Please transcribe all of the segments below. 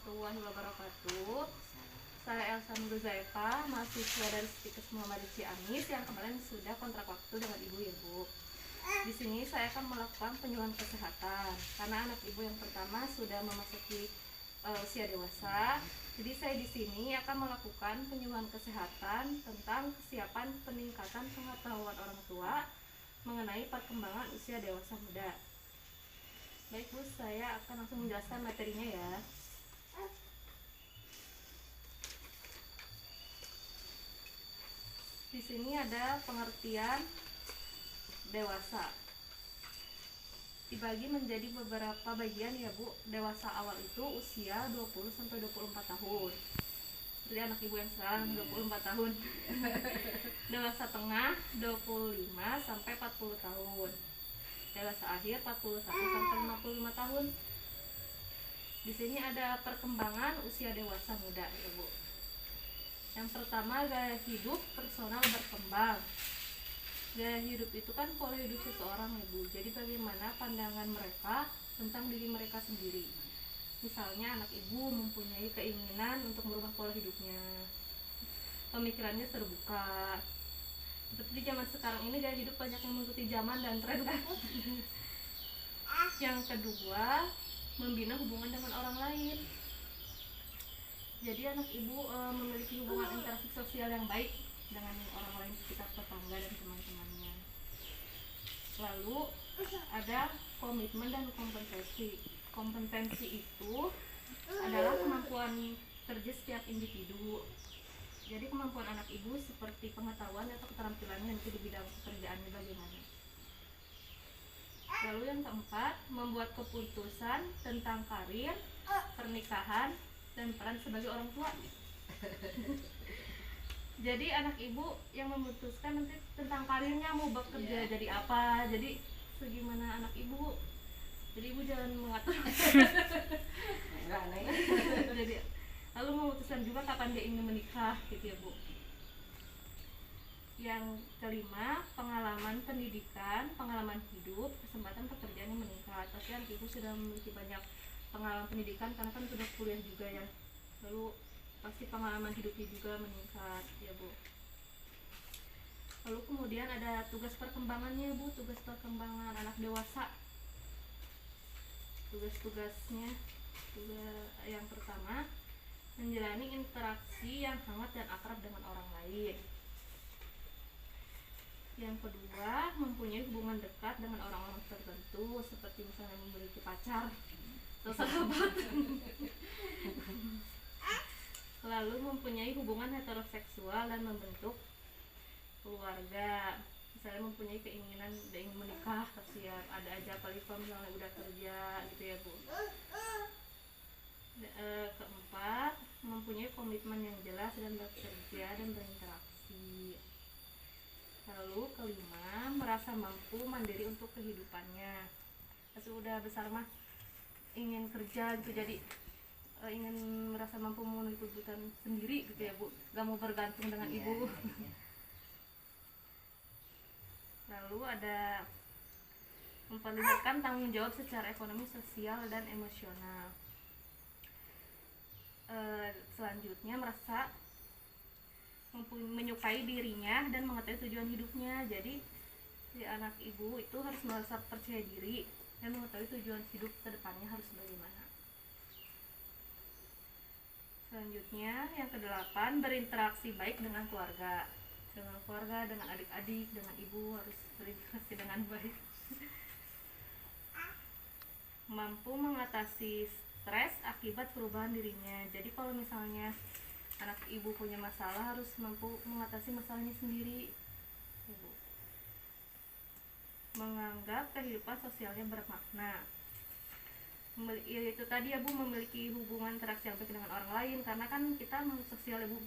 warahmatullahi wabarakatuh. Saya Elsa Nurzaifah, mahasiswa dari Stikes Muhammadiyah Ciamis yang kemarin sudah kontrak waktu dengan Ibu ya Bu. Di sini saya akan melakukan penyuluhan kesehatan karena anak Ibu yang pertama sudah memasuki usia dewasa. Jadi saya di sini akan melakukan penyuluhan kesehatan tentang kesiapan peningkatan pengetahuan orang tua mengenai perkembangan usia dewasa muda. Baik Bu, saya akan langsung menjelaskan materinya ya. Di sini ada pengertian dewasa. Dibagi menjadi beberapa bagian ya Bu. Dewasa awal itu usia 20 sampai 24 tahun. Seperti anak Ibu yang sekarang 24 tahun. Dewasa tengah 25 sampai 40 tahun. Dewasa akhir 41 sampai 55 tahun. Di sini ada perkembangan usia dewasa muda ya Bu. Yang pertama, gaya hidup personal berkembang. Gaya hidup itu kan pola hidup seseorang ya Bu. Jadi bagaimana pandangan mereka tentang diri mereka sendiri. Misalnya anak Ibu mempunyai keinginan untuk merubah pola hidupnya, pemikirannya terbuka. Seperti di zaman sekarang ini gaya hidup banyak yang mengikuti zaman dan tren kan. Yang kedua, membina hubungan dengan orang lain. Jadi anak Ibu memiliki hubungan interaksi sosial yang baik dengan orang lain sekitar, tetangga dan teman-temannya. Lalu ada komitmen dan kompetensi. Kompetensi itu adalah kemampuan kerja setiap individu. Jadi kemampuan anak Ibu seperti pengetahuan atau keterampilannya nanti di bidang pekerjaannya bagaimana. Lalu yang keempat, membuat keputusan tentang karir, pernikahan, dan peran sebagai orang tua. Jadi anak Ibu yang memutuskan nanti tentang karirnya mau bekerja jadi apa. Jadi segimana anak Ibu. Jadi Ibu jangan mengatur. Jadi lalu memutuskan juga kapan dia ingin menikah gitu ya Bu. Yang kelima, pengalaman pendidikan, pengalaman hidup, kesempatan pekerjaan yang meningkat. Tapi anak Ibu sudah memiliki banyak pengalaman pendidikan karena kan sudah kuliah juga ya. Lalu pasti pengalaman hidupnya juga meningkat ya Bu. Lalu kemudian ada tugas perkembangannya Bu, tugas perkembangan anak dewasa. Tugas-tugasnya yang pertama, menjalani interaksi yang hangat dan akrab dengan orang lain. Yang kedua, mempunyai hubungan dekat dengan orang-orang tertentu seperti misalnya memiliki pacar atau sahabat. Lalu mempunyai hubungan heteroseksual dan membentuk keluarga. Misalnya mempunyai keinginan udah ingin menikah, pasti ya ada aja kali misalnya udah kerja gitu ya Bu. Keempat, mempunyai komitmen yang jelas dan bekerja dan berinteraksi. Lalu kelima, merasa mampu mandiri untuk kehidupannya. Pas udah besar mah ingin kerja gitu, jadi ingin merasa mampu memenuhi kebutuhan sendiri gitu ya Bu, gak mau bergantung dengan ibu. Lalu ada memperlihatkan tanggung jawab secara ekonomi, sosial, dan emosional. Selanjutnya merasa menyukai dirinya dan mengetahui tujuan hidupnya. Jadi si anak Ibu itu harus merasa percaya diri dan mengetahui tujuan hidup kedepannya harus bagaimana. Selanjutnya yang kedelapan, berinteraksi baik dengan keluarga, dengan adik-adik, dengan ibu harus berinteraksi dengan baik. Mampu mengatasi stres akibat perubahan dirinya. Jadi kalau misalnya anak Ibu punya masalah harus mampu mengatasi masalahnya sendiri. Ibu menganggap kehidupan sosialnya bermakna. Itu tadi ya Bu, memiliki hubungan interaksi yang baik dengan orang lain karena kan kita makhluk sosial ya Bu,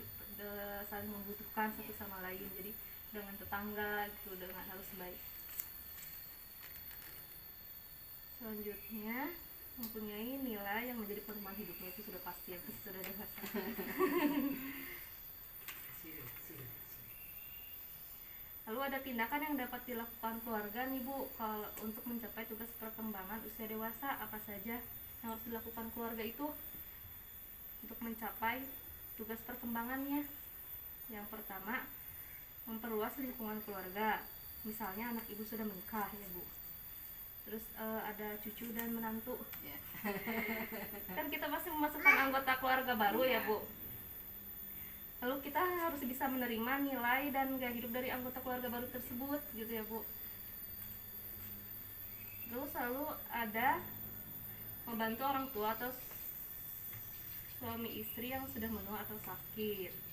saling membutuhkan satu sama lain. Jadi dengan tetangga gitu dengan harus baik. Selanjutnya mempunyai nilai yang menjadi perumahan hidupnya, itu sudah pasti ya, itu sudah dewasa. Lalu ada tindakan yang dapat dilakukan keluarga nih Bu kalau untuk mencapai tugas perkembangan usia dewasa. Apa saja yang harus dilakukan keluarga itu? untuk mencapai tugas perkembangannya. Yang pertama, memperluas lingkungan keluarga. Misalnya anak ibu sudah menikah ya Bu, terus ada cucu dan menantu, kan kita masih memasukkan anggota keluarga baru ya Bu. Lalu kita harus bisa menerima nilai dan gaya hidup dari anggota keluarga baru tersebut gitu ya Bu. Terus selalu ada membantu orang tua atau suami istri yang sudah menua atau sakit.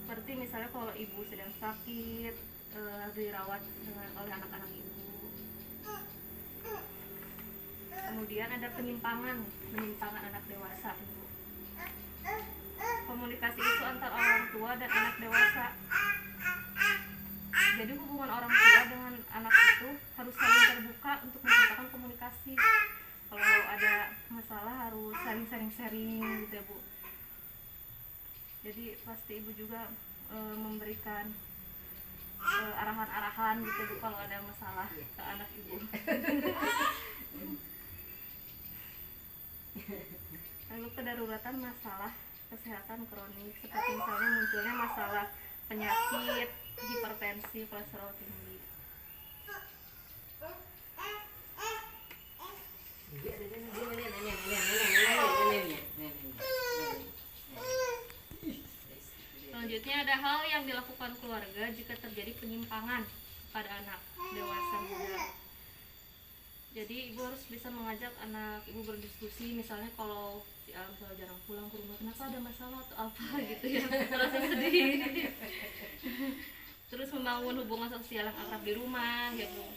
Seperti misalnya kalau ibu sedang sakit, dirawat oleh anak-anak ibu. Kemudian ada penyimpangan anak dewasa ibu. Komunikasi itu antara orang tua dan anak dewasa. Jadi hubungan orang tua dengan anak itu harus saling terbuka untuk menciptakan komunikasi. Kalau ada masalah harus saling sharing gitu ya Bu. Jadi pasti ibu juga memberikan arahan-arahan gitu Bu kalau ada masalah ke anak ibu. Lalu kedaruratan masalah kesehatan kronik, seperti misalnya munculnya masalah penyakit hipertensi, kolesterol tinggi. Selanjutnya ada hal yang dilakukan keluarga jika terjadi penyimpangan pada anak dewasa muda. Jadi ibu harus bisa mengajak anak ibu berdiskusi, misalnya kalau si A misalnya jarang pulang ke rumah, kenapa, ada masalah atau apa gitu ya, merasa sedih. Terus membangun hubungan sosial yang akrab di rumah ya Bu.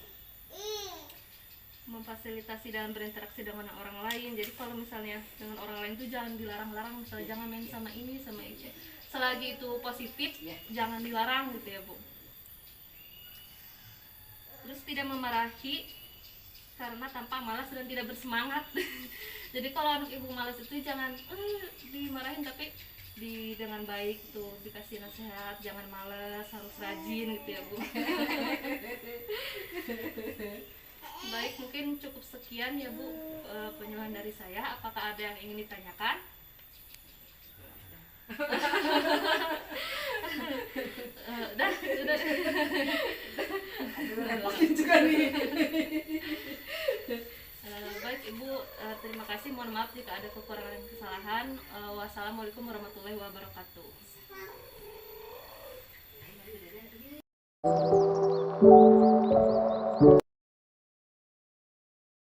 Memfasilitasi dalam berinteraksi dengan orang lain. Jadi kalau misalnya dengan orang lain itu jangan dilarang-larang, misalnya jangan main sama ini sama itu. Selagi itu positif, jangan dilarang gitu ya Bu. Terus tidak memarahi karena tampak malas dan tidak bersemangat. Jadi kalau anak ibu malas itu jangan dimarahin, tapi dengan baik tuh dikasih nasihat, jangan malas, harus rajin gitu ya Bu. Baik, mungkin cukup sekian ya Bu penyuluhan dari saya. Apakah ada yang ingin ditanyakan? Udah. juga nih. Baik Ibu, terima kasih. Mohon maaf jika ada kekurangan dan kesalahan. Wassalamualaikum warahmatullahi wabarakatuh.